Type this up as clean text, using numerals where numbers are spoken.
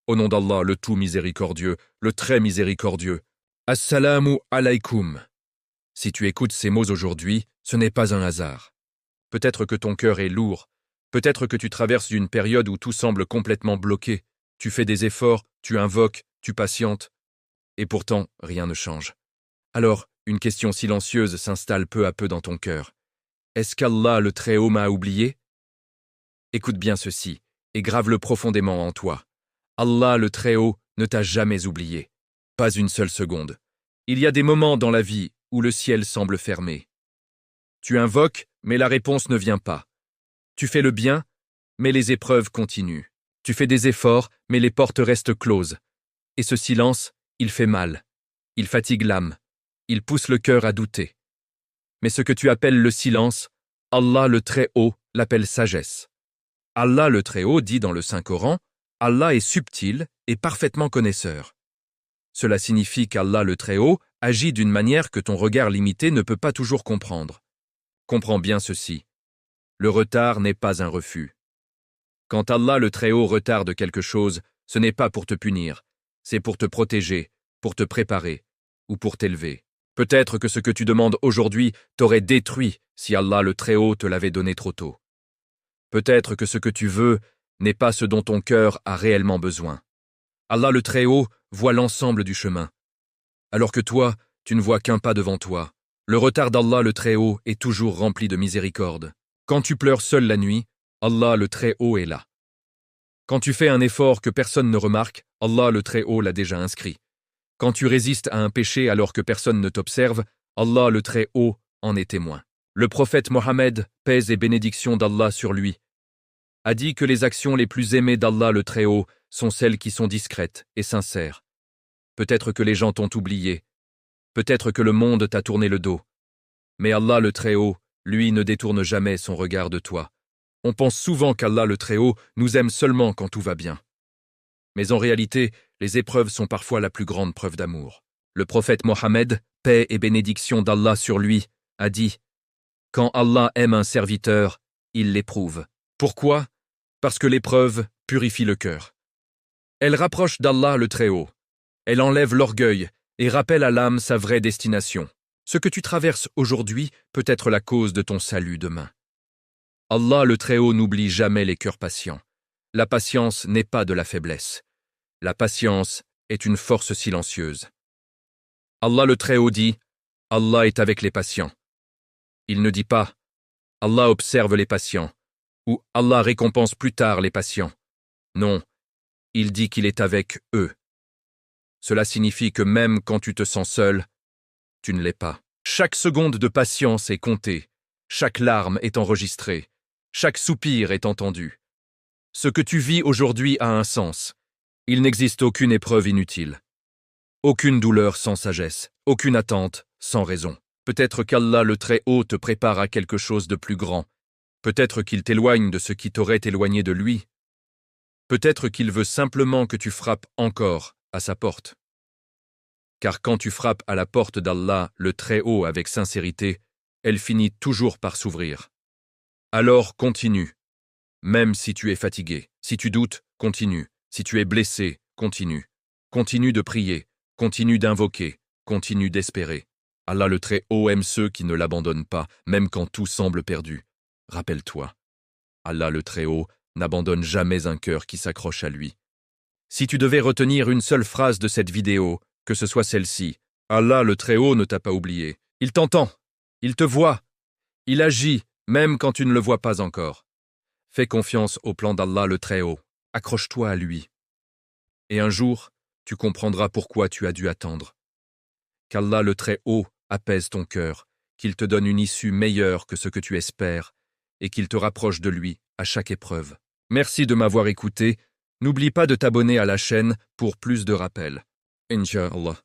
Au nom d'Allah, le tout miséricordieux, le très miséricordieux. Assalamu alaykoum. Si tu écoutes ces mots aujourd'hui, ce n'est pas un hasard. Peut-être que ton cœur est lourd, peut-être que tu traverses une période où tout semble complètement bloqué. Tu fais des efforts, tu invoques, tu patientes, et pourtant rien ne change. Alors, une question silencieuse s'installe peu à peu dans ton cœur. Est-ce qu'Allah le Très-Haut m'a oublié? Écoute bien ceci, et grave-le profondément en toi. Allah le Très-Haut ne t'a jamais oublié. Pas une seule seconde. Il y a des moments dans la vie où le ciel semble fermé. Tu invoques, mais la réponse ne vient pas. Tu fais le bien, mais les épreuves continuent. Tu fais des efforts, mais les portes restent closes. Et ce silence, il fait mal. Il fatigue l'âme. Il pousse le cœur à douter. Mais ce que tu appelles le silence, Allah le Très-Haut l'appelle sagesse. Allah le Très-Haut dit dans le Saint-Coran, Allah est subtil et parfaitement connaisseur. Cela signifie qu'Allah le Très-Haut agit d'une manière que ton regard limité ne peut pas toujours comprendre. Comprends bien ceci. Le retard n'est pas un refus. Quand Allah le Très-Haut retarde quelque chose, ce n'est pas pour te punir, c'est pour te protéger, pour te préparer ou pour t'élever. Peut-être que ce que tu demandes aujourd'hui t'aurait détruit si Allah le Très-Haut te l'avait donné trop tôt. Peut-être que ce que tu veux n'est pas ce dont ton cœur a réellement besoin. Allah le Très-Haut voit l'ensemble du chemin. Alors que toi, tu ne vois qu'un pas devant toi. Le retard d'Allah le Très-Haut est toujours rempli de miséricorde. Quand tu pleures seul la nuit, Allah le Très-Haut est là. Quand tu fais un effort que personne ne remarque, Allah le Très-Haut l'a déjà inscrit. Quand tu résistes à un péché alors que personne ne t'observe, Allah le Très-Haut en est témoin. Le prophète Mohammed, paix et bénédiction d'Allah sur lui, a dit que les actions les plus aimées d'Allah le Très-Haut sont celles qui sont discrètes et sincères. Peut-être que les gens t'ont oublié, peut-être que le monde t'a tourné le dos, mais Allah le Très-Haut, lui, ne détourne jamais son regard de toi. On pense souvent qu'Allah le Très-Haut nous aime seulement quand tout va bien. Mais en réalité, les épreuves sont parfois la plus grande preuve d'amour. Le prophète Mohammed, paix et bénédiction d'Allah sur lui, a dit « Quand Allah aime un serviteur, il l'éprouve. » Pourquoi? Parce que l'épreuve purifie le cœur. Elle rapproche d'Allah le Très-Haut. Elle enlève l'orgueil et rappelle à l'âme sa vraie destination. Ce que tu traverses aujourd'hui peut être la cause de ton salut demain. Allah le Très-Haut n'oublie jamais les cœurs patients. La patience n'est pas de la faiblesse. La patience est une force silencieuse. Allah le Très-Haut dit « Allah est avec les patients ». Il ne dit pas « Allah observe les patients » ou « Allah récompense plus tard les patients ». Non, il dit qu'il est avec eux. Cela signifie que même quand tu te sens seul, tu ne l'es pas. Chaque seconde de patience est comptée, chaque larme est enregistrée, chaque soupir est entendu. Ce que tu vis aujourd'hui a un sens. Il n'existe aucune épreuve inutile. Aucune douleur sans sagesse, aucune attente sans raison. Peut-être qu'Allah le Très-Haut te prépare à quelque chose de plus grand. Peut-être qu'il t'éloigne de ce qui t'aurait éloigné de lui. Peut-être qu'il veut simplement que tu frappes encore à sa porte. Car quand tu frappes à la porte d'Allah le Très-Haut avec sincérité, elle finit toujours par s'ouvrir. Alors continue. Même si tu es fatigué, si tu doutes, continue. Si tu es blessé, continue. Continue de prier, continue d'invoquer, continue d'espérer. Allah le Très-Haut aime ceux qui ne l'abandonnent pas, même quand tout semble perdu. Rappelle-toi, Allah le Très-Haut n'abandonne jamais un cœur qui s'accroche à lui. Si tu devais retenir une seule phrase de cette vidéo, que ce soit celle-ci, Allah le Très-Haut ne t'a pas oublié. Il t'entend, il te voit, il agit, même quand tu ne le vois pas encore. Fais confiance au plan d'Allah le Très-Haut, accroche-toi à lui. Et un jour, tu comprendras pourquoi tu as dû attendre. Qu'Allah le Très-Haut apaise ton cœur, qu'il te donne une issue meilleure que ce que tu espères, et qu'il te rapproche de lui à chaque épreuve. Merci de m'avoir écouté. N'oublie pas de t'abonner à la chaîne pour plus de rappels. Inch'Allah.